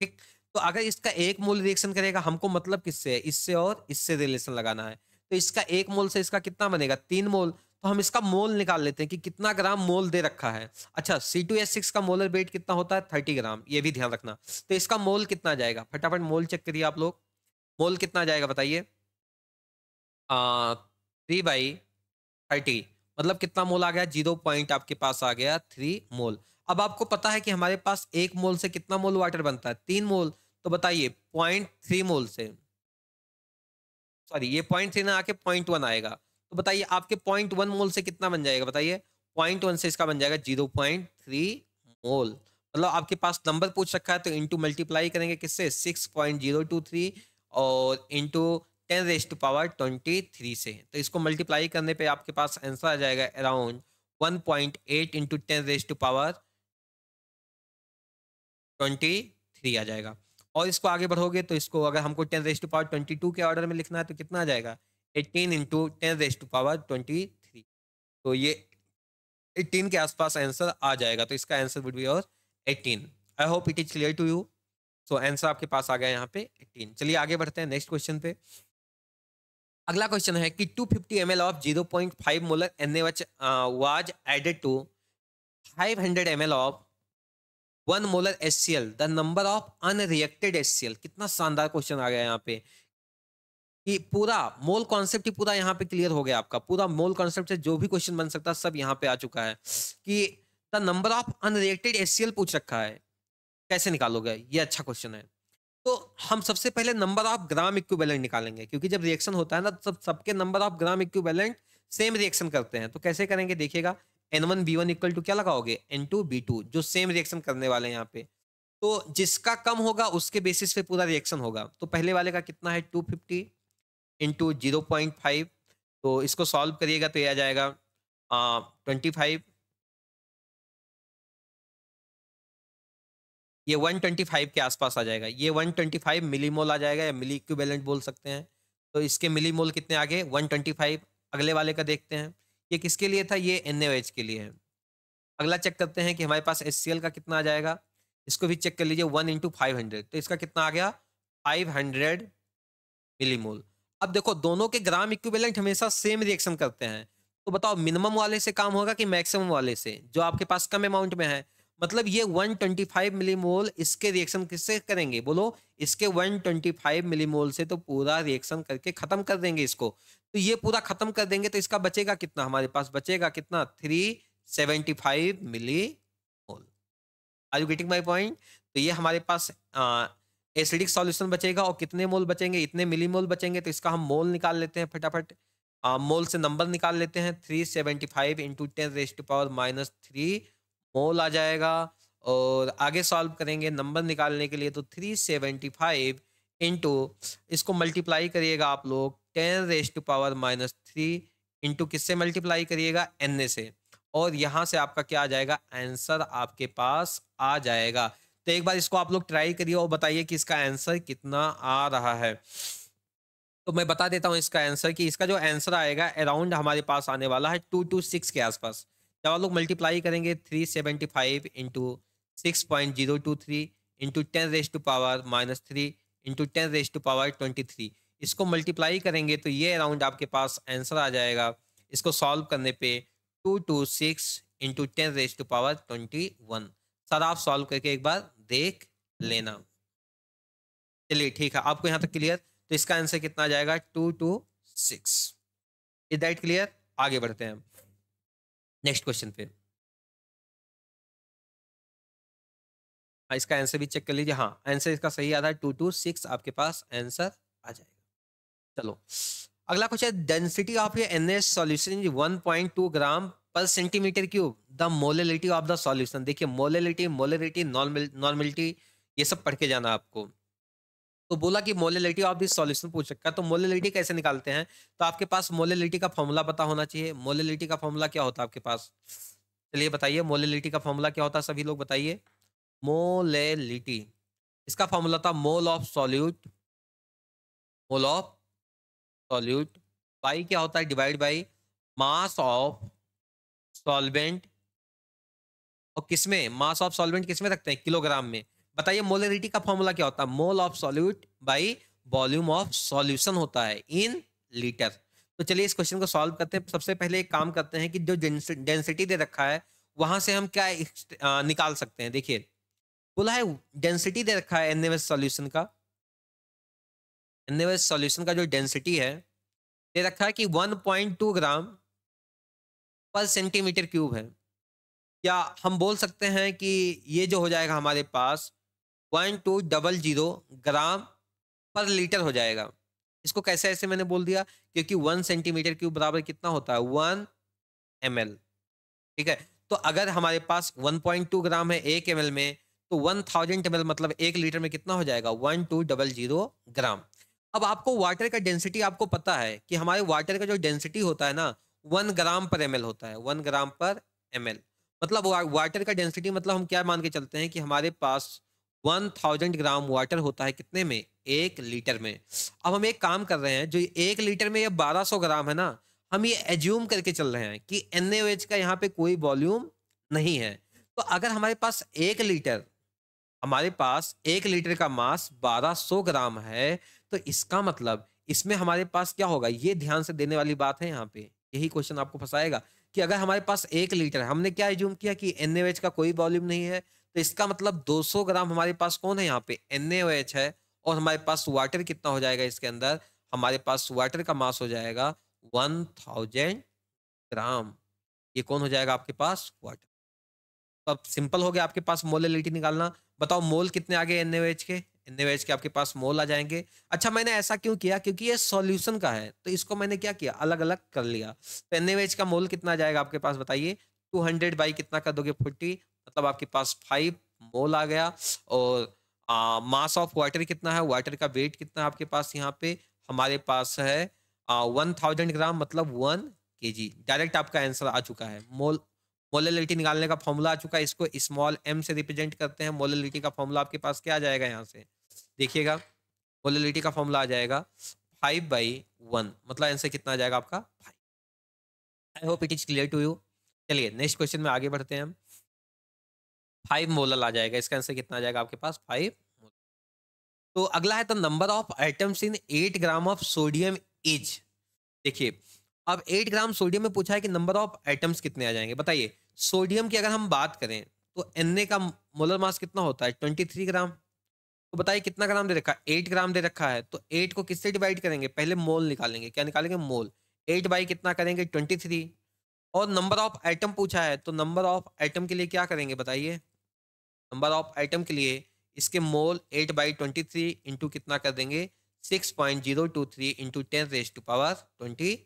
ठीक। तो अगर इसका एक मोल रिएक्शन करेगा, हमको मतलब किससे है, इससे और इससे रिलेशन लगाना है। तो इसका एक मोल से इसका कितना बनेगा, 3 मोल। तो हम इसका मोल निकाल लेते हैं कि कितना ग्राम मोल दे रखा है। अच्छा, C2H6 का मोलर वेट कितना होता है, 30 ग्राम, ये भी ध्यान रखना। तो इसका मोल कितना जाएगा, फटाफट मोल चेक करिए आप लोग, मोल कितना जाएगा बताइए। 3/30, मतलब कितना मोल आ गया, 0 पॉइंट आपके पास आ गया 3 मोल। अब आपको पता है कि हमारे पास एक मोल से कितना मोल वाटर बनता है, 3 मोल। तो बताइए 0.3 मोल से, सॉरी ये 0.3 ना आके 0.1 आएगा, तो बताइए आपके 0.1 मोल से कितना बन जाएगा बताइए, 0.1 से इसका बन जाएगा 0.3 मोल। मतलब आपके पास नंबर पूछ रखा है तो इंटू मल्टीप्लाई करेंगे किससे, 6.023 और इंटू 10⁻23 से। तो इसको मल्टीप्लाई करने पे आपके पास आंसर आ जाएगा अराउंड 1.8 इंटू 10⁻23 आ जाएगा। और इसको आगे बढ़ोगे तो इसको अगर हमको 10⁻22 के ऑर्डर में लिखना है तो कितना आ जाएगा, 18 इंटू 10⁻23। तो ये 18 के आसपास आंसर आ जाएगा, तो इसका आंसर वुड बी और 18। I hope it is clear to you. So answer आपके पास आ गया यहाँ पे 18। चलिए आगे बढ़ते हैं नेक्स्ट क्वेश्चन पे। अगला क्वेश्चन है कि 250 ml of 0.5 molar NaOH was added to 500 ml of 1 molar HCl, the number of unreacted HCl। कितना शानदार क्वेश्चन आ गया यहाँ पे कि पूरा मोल कॉन्सेप्ट ही पूरा यहाँ पे क्लियर हो गया आपका। पूरा मोल कॉन्सेप्ट से जो भी क्वेश्चन बन सकता है सब यहाँ पे आ चुका है कि the number of unreacted HCl पूछ रखा है, कैसे निकालोगे, ये अच्छा क्वेश्चन है। तो हम सबसे पहले नंबर ऑफ ग्राम इक्विवेलेंट निकालेंगे, क्योंकि जब रिएक्शन होता है ना, सब सबके number of gram equivalent same reaction करते हैं। तो कैसे करेंगे देखिएगा, N1B1 इक्वल टू क्या लगाओगे, N2B2, जो सेम रिएक्शन करने वाले हैं यहाँ पे। तो जिसका कम होगा उसके बेसिस पे पूरा रिएक्शन होगा। तो पहले वाले का कितना है, 250 इंटू 0.5, तो इसको सॉल्व करिएगा तो ये आ जाएगा 25, ये 125 के आसपास आ जाएगा। ये 125 मिलीमोल आ जाएगा, या मिली इक्विवेलेंट बोल सकते हैं। तो इसके मिलीमोल कितने आ गए, 125। अगले वाले का देखते हैं, ये किसके लिए था, ये NaOH के लिए है। अगला चेक करते हैं कि हमारे पास HCl का कितना आ जाएगा। इसको भी चेक कर लीजिए, 1 इंटू 500, तो इसका कितना आ गया, 500 मिलीमोल। अब देखो दोनों के ग्राम इक्विवेलेंट हमेशा सेम रिएक्शन करते हैं, तो बताओ मिनिमम वाले से काम होगा कि मैक्सिमम वाले से, जो आपके पास कम अमाउंट में है। मतलब ये 125 मिलीमोल इसके रिएक्शन किससे करेंगे, बोलो, इसके 125 मिलीमोल से तो पूरा रिएक्शन करके खत्म कर देंगे इसको। तो ये पूरा खत्म कर देंगे तो इसका बचेगा कितना, हमारे पास बचेगा कितना, 375 millimole. Are you getting my point. तो ये हमारे पास एसिडिक सॉल्यूशन बचेगा, और कितने मोल बचेंगे, इतने मिलीमोल बचेंगे। तो इसका हम मोल निकाल लेते हैं फटाफट। मोल से नंबर निकाल लेते हैं, 375 इंटू 10⁻³ मोल आ जाएगा। और आगे सॉल्व करेंगे नंबर निकालने के लिए, तो 375 इंटू, इसको मल्टीप्लाई करिएगा आप लोग 10⁻³ इंटू किससे मल्टीप्लाई करिएगा, Na से। और यहाँ से आपका क्या आ जाएगा, आंसर आपके पास आ जाएगा। तो एक बार इसको आप लोग ट्राई करिए और बताइए कि इसका आंसर कितना आ रहा है। तो मैं बता देता हूँ इसका आंसर, कि इसका जो आंसर आएगा अराउंड हमारे पास आने वाला है 226 के आसपास। जब आप लोग मल्टीप्लाई करेंगे 375 इंटू 6.023 इंटू 10⁻³ इंटू 10⁻23, इसको मल्टीप्लाई करेंगे तो ये अराउंड आपके पास आंसर आ जाएगा। इसको सॉल्व करने पे 226 इंटू 10⁻21। सर आप सॉल्व करके एक बार देख लेना। चलिए ठीक है, आपको यहाँ तक क्लियर। तो इसका आंसर कितना आ जाएगा, 226। Is that clear. आगे बढ़ते हैं नेक्स्ट क्वेश्चन पे। इसका आंसर भी चेक कर लीजिए। हाँ, आंसर इसका सही आ रहा है, 226 आपके पास आंसर आ जाएगा। चलो अगला क्वेश्चन, डेंसिटी ऑफ ये NaOH सॉल्यूशन 1.2 ग्राम पर centimetre cube, the molarity of the solution. देखिए मोलरिटी, मोलरिटी, नॉर्मलिटी, ये सब पढ़ के जाना आपको। तो बोला कि मोलरिटी ऑफ दिस सॉल्यूशन पूछ रखा है, तो मोलरिटी कैसे निकालते हैं। तो आपके पास मोलरिटी का फॉर्मूला पता होना चाहिए। मोलरिटी का फॉर्मूला क्या होता है आपके पास, चलिए बताइए, मोलरिटी का फॉर्मूला क्या होता है, सभी लोग बताइए। मोलरिटी, इसका फॉर्मूला था mole of solute, mole of solute by क्या होता है, divide by mass of solvent. और किसमें, मास ऑफ सॉल्वेंट किसमें रखते हैं, किलोग्राम में। बताइए मोलरिटी का फॉर्मूला क्या होता है, mole of solute by volume of solution होता है इन लीटर। तो चलिए इस क्वेश्चन को सॉल्व करते हैं। सबसे पहले एक काम करते हैं कि जो डेंसिटी दे रखा है वहां से हम क्या निकाल सकते हैं। देखिए बोला है डेंसिटी दे रखा है NaOH सॉल्यूशन का, NaOH सॉल्यूशन का जो डेंसिटी है दे रखा है कि 1.2 ग्राम पर सेंटीमीटर क्यूब है। या हम बोल सकते हैं कि ये जो हो जाएगा हमारे पास 1200 ग्राम पर लीटर हो जाएगा। इसको कैसे ऐसे मैंने बोल दिया, क्योंकि 1 सेंटीमीटर क्यूब बराबर कितना होता है, 1 ml। ठीक है, तो अगर हमारे पास 1.2 ग्राम है 1 ml में, तो 1000 ml मतलब 1 लीटर में कितना हो जाएगा, 1200 ग्राम। अब आपको वाटर का डेंसिटी आपको पता है कि हमारे वाटर का जो डेंसिटी होता है ना 1 ग्राम पर ml होता है, 1 ग्राम पर ml। मतलब वाटर का डेंसिटी मतलब हम क्या मान के चलते हैं कि हमारे पास 1000 ग्राम वाटर होता है कितने में, 1 लीटर में। अब हम एक काम कर रहे हैं, जो 1 लीटर में ये 1200 ग्राम है ना, हम ये एज्यूम करके चल रहे हैं कि NaOH का यहाँ पे कोई वॉल्यूम नहीं है। तो अगर हमारे पास 1 लीटर, हमारे पास 1 लीटर का मास 1200 ग्राम है, तो इसका मतलब इसमें हमारे पास क्या होगा, ये ध्यान से देने वाली बात है यहाँ पे। यही क्वेश्चन आपको फंसाएगा कि अगर हमारे पास 1 लीटर, हमने क्या एज्यूम किया कि NaOH का कोई वॉल्यूम नहीं है, तो इसका मतलब 200 ग्राम हमारे पास कौन है, यहाँ पे NaOH है। और हमारे पास वाटर कितना हो जाएगा इसके अंदर, हमारे पास वाटर का मास हो जाएगा 1000 ग्राम। ये कौन हो जाएगा आपके पास, वाटर। तो अब सिंपल हो गया आपके पास मोलरिटी निकालना। बताओ मोल कितने आ गए NaOH के, NaOH के आपके पास मोल आ जाएंगे। अच्छा मैंने ऐसा क्यों किया, क्योंकि ये सॉल्यूशन का है, तो इसको मैंने क्या किया, अलग अलग कर लिया। तो NaOH का मोल कितना आ जाएगा आपके पास, बताइए, 200 बाई कितना कर दोगे 40, मतलब आपके पास 5 मोल आ गया। और मास ऑफ वाटर कितना है, वाटर का वेट कितना है आपके पास यहाँ पे, हमारे पास है 1000 ग्राम, मतलब 1 kg। डायरेक्ट आपका आंसर आ चुका है। मोलरिटी निकालने का फॉर्मूला आ चुका है, इसको स्मॉल m से रिप्रेजेंट करते हैं। मोलरिटी का फॉर्मूला आपके पास क्या आ जाएगा यहाँ से, देखिएगा, मोलरिटी का फॉर्मूला आ जाएगा 5/1, मतलब आंसर कितना आ जाएगा आपका 5। I hope it is clear to you. चलिए नेक्स्ट क्वेश्चन में आगे बढ़ते हैं हम। 5 मोलर आ जाएगा, इसका आंसर कितना आ जाएगा आपके पास 5। तो अगला है, the number of atoms in 8 gram of sodium is. देखिए, अब 8 ग्राम सोडियम में पूछा है कि नंबर ऑफ एटम्स कितने आ जाएंगे, बताइए। सोडियम की अगर हम बात करें तो Na का मोलर मास कितना होता है 23 ग्राम। तो बताइए कितना ग्राम दे रखा है, 8 ग्राम दे रखा है। तो 8 को किससे डिवाइड करेंगे, पहले मोल निकालेंगे, क्या निकालेंगे, मोल। 8 बाई कितना करेंगे 23। और नंबर ऑफ एटम पूछा है, तो नंबर ऑफ एटम के लिए क्या करेंगे बताइए। नंबर ऑफ आइटम के लिए इसके मोल 8/23 इंटू कितना कर देंगे 6.023 इंटू 10⁻23।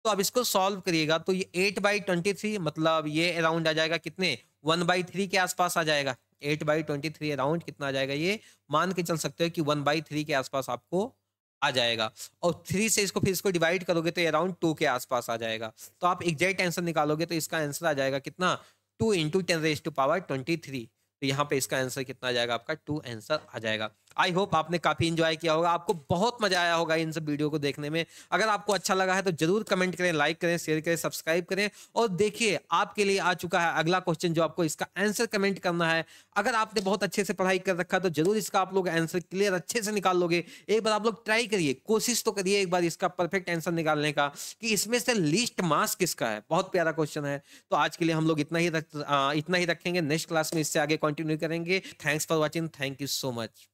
तो अब इसको सॉल्व करिएगा तो ये 8/23 मतलब ये अराउंड आ जाएगा कितने 1/3 के आसपास आ जाएगा। 8/23 अराउंड कितना आ जाएगा, ये मान के चल सकते हो कि 1/3 के आसपास आपको आ जाएगा। और 3 से इसको फिर इसको डिवाइड करोगे तो अराउंड 2 के आसपास आ जाएगा। तो आप एग्जैक्ट आंसर निकालोगे तो इसका आंसर आ जाएगा कितना 2 इंटू 10⁻23। तो यहाँ पे इसका आंसर कितना आ जाएगा आपका 2 आंसर आ जाएगा। आई होप आपने काफी एंजॉय किया होगा, आपको बहुत मजा आया होगा इन सब वीडियो को देखने में। अगर आपको अच्छा लगा है तो जरूर कमेंट करें, लाइक करें, शेयर करें, सब्सक्राइब करें। और देखिए आपके लिए आ चुका है अगला क्वेश्चन जो आपको इसका आंसर कमेंट करना है। अगर आपने बहुत अच्छे से पढ़ाई कर रखा है तो जरूर इसका आप लोग आंसर क्लियर अच्छे से निकाल लोगे। एक बार आप लोग ट्राई करिए, कोशिश तो करिए एक बार इसका परफेक्ट आंसर निकालने का कि इसमें से लीस्ट मास किसका है। बहुत प्यारा क्वेश्चन है। तो आज के लिए हम लोग इतना ही रखेंगे। नेक्स्ट क्लास में इससे आगे कंटिन्यू करेंगे। Thanks for watching, thank you so much.